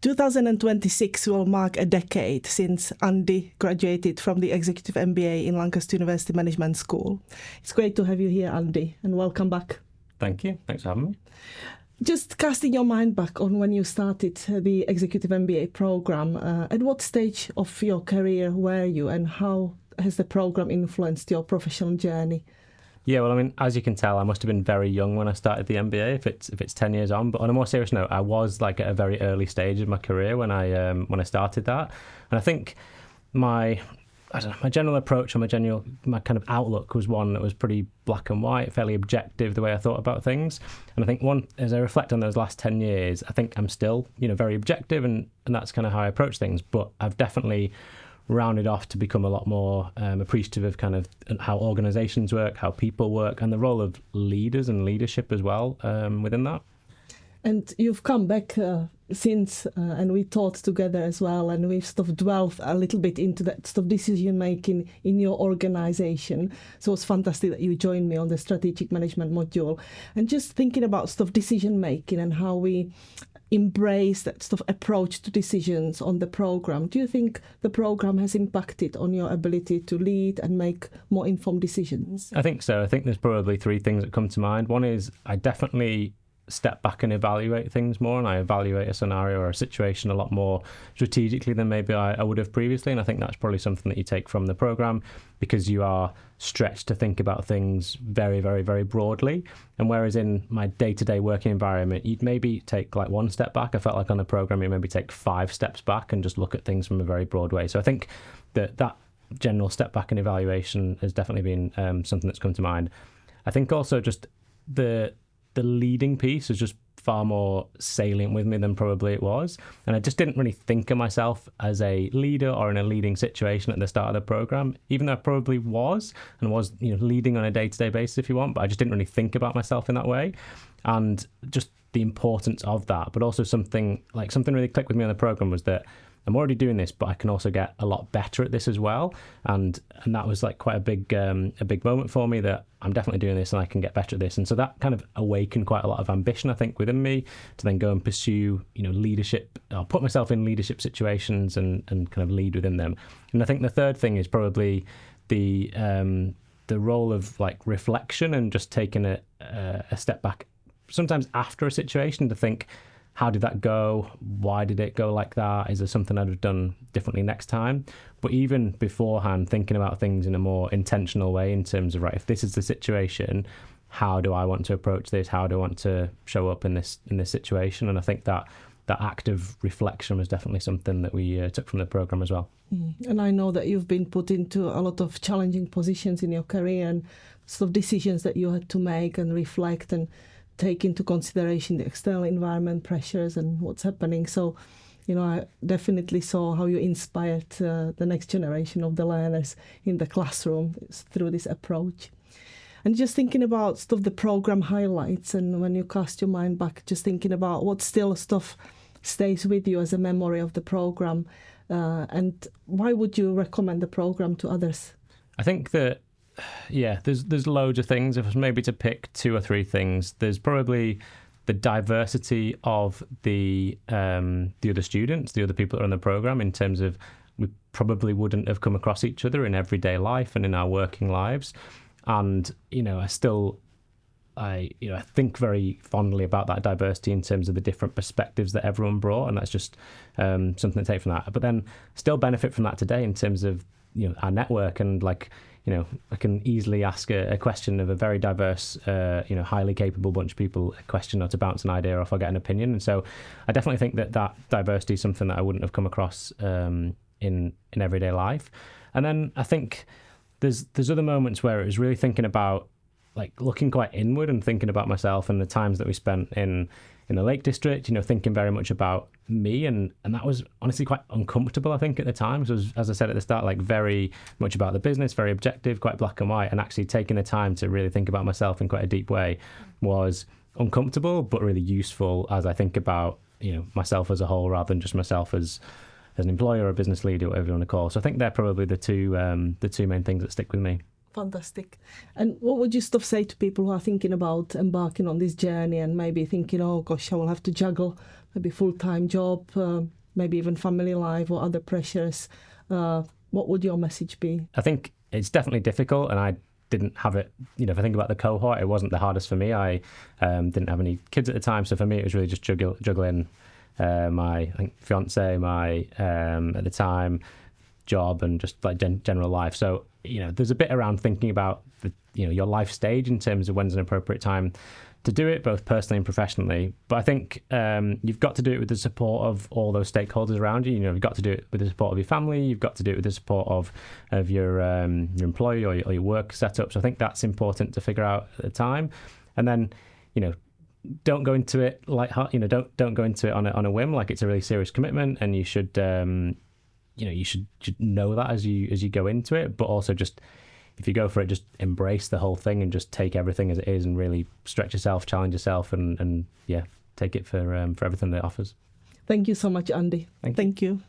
2026 will mark a decade since Andy graduated from the Executive MBA in Lancaster University Management School. It's great to have you here, Andy, and welcome back. Thank you. Thanks for having me. Just casting your mind back on when you started the Executive MBA program, at what stage of your career were you, and how has the program influenced your professional journey? Yeah, well, I mean, as you can tell, I must have been very young when I started the MBA, if it's 10 years on. But on a more serious note, I was like at a very early stage of my career when I started that. And I think my general approach or my kind of outlook was one that was pretty black and white, fairly objective, the way I thought about things. And I think as I reflect on those last 10 years, I think I'm still, very objective, and that's kind of how I approach things. But I've definitely rounded off to become a lot more appreciative of kind of how organizations work, how people work, and the role of leaders and leadership as well within that. And you've come back since, and we taught together as well, and we've sort of dwelled a little bit into that sort of decision making in your organization. So it's fantastic that you joined me on the strategic management module, and just thinking about sort of decision making and how we embrace that sort of approach to decisions on the program. Do you think the program has impacted on your ability to lead and make more informed decisions? I think so. I think there's probably three things that come to mind. One is I definitely step back and evaluate things more, and I evaluate a scenario or a situation a lot more strategically than maybe I would have previously. And I think that's probably something that you take from the program, because you are stretched to think about things very, very, very broadly. And whereas in my day-to-day working environment, you'd maybe take like one step back. I felt like on the program, you maybe take 5 steps back and just look at things from a very broad way. So I think that general step back and evaluation has definitely been something that's come to mind. I think also just the leading piece is just far more salient with me than probably it was. And I just didn't really think of myself as a leader or in a leading situation at the start of the program, even though I probably was leading on a day-to-day basis, if you want, but I just didn't really think about myself in that way. And just the importance of that, but also something really clicked with me on the program was that I'm already doing this, but I can also get a lot better at this as well. And that was like quite a big moment for me, that I'm definitely doing this and I can get better at this. And so that kind of awakened quite a lot of ambition, I think, within me to then go and pursue, leadership. I'll put myself in leadership situations and kind of lead within them. And I think the third thing is probably the role of like reflection and just taking a step back, sometimes after a situation, to think, how did that go? Why did it go like that? Is there something I'd have done differently next time? But even beforehand, thinking about things in a more intentional way in terms of, right, if this is the situation, how do I want to approach this? How do I want to show up in this situation? And I think that act of reflection was definitely something that we took from the program as well. And I know that you've been put into a lot of challenging positions in your career, and sort of decisions that you had to make and reflect and take into consideration the external environment, pressures, and what's happening. So, I definitely saw how you inspired the next generation of the learners in the classroom through this approach. And just thinking about sort of the program highlights, and when you cast your mind back, just thinking about what still stuff stays with you as a memory of the program, and why would you recommend the program to others? I think that there's loads of things. If I was maybe to pick 2 or 3 things, there's probably the diversity of the other students, the other people that are on the program, in terms of we probably wouldn't have come across each other in everyday life and in our working lives. And I think very fondly about that diversity in terms of the different perspectives that everyone brought, and that's just something to take from that. But then still benefit from that today in terms of our network, and I can easily ask a question of a very diverse, highly capable bunch of people a question, or to bounce an idea off or get an opinion. And so I definitely think that diversity is something that I wouldn't have come across in everyday life. And then I think there's other moments where it was really thinking about, like, looking quite inward and thinking about myself and the times that we spent in the Lake District, thinking very much about me, and that was honestly quite uncomfortable, I think, at the time. So, as I said at the start, like, very much about the business, very objective, quite black and white, and actually taking the time to really think about myself in quite a deep way was uncomfortable, but really useful as I think about, myself as a whole, rather than just myself as an employer or a business leader, whatever you want to call it. So I think they're probably the two main things that stick with me. Fantastic. And what would you say to people who are thinking about embarking on this journey and maybe thinking, oh gosh, I will have to juggle maybe full-time job, maybe even family life or other pressures. What would your message be? I think it's definitely difficult, and I didn't have it, if I think about the cohort, it wasn't the hardest for me. I didn't have any kids at the time, so for me it was really just juggling my fiance, my at the time job, and just like general life. So there's a bit around thinking about your life stage in terms of when's an appropriate time to do it, both personally and professionally. But I think you've got to do it with the support of all those stakeholders around you. You've got to do it with the support of your family. You've got to do it with the support of your employee or your work setup. So I think that's important to figure out at the time. And then, don't go into it don't go into it on a whim. Like, it's a really serious commitment, and you should you should know that as you go into it. But also, just if you go for it, just embrace the whole thing and just take everything as it is, and really stretch yourself, challenge yourself, and take it for everything that it offers. Thank you so much, Andy. Thank you.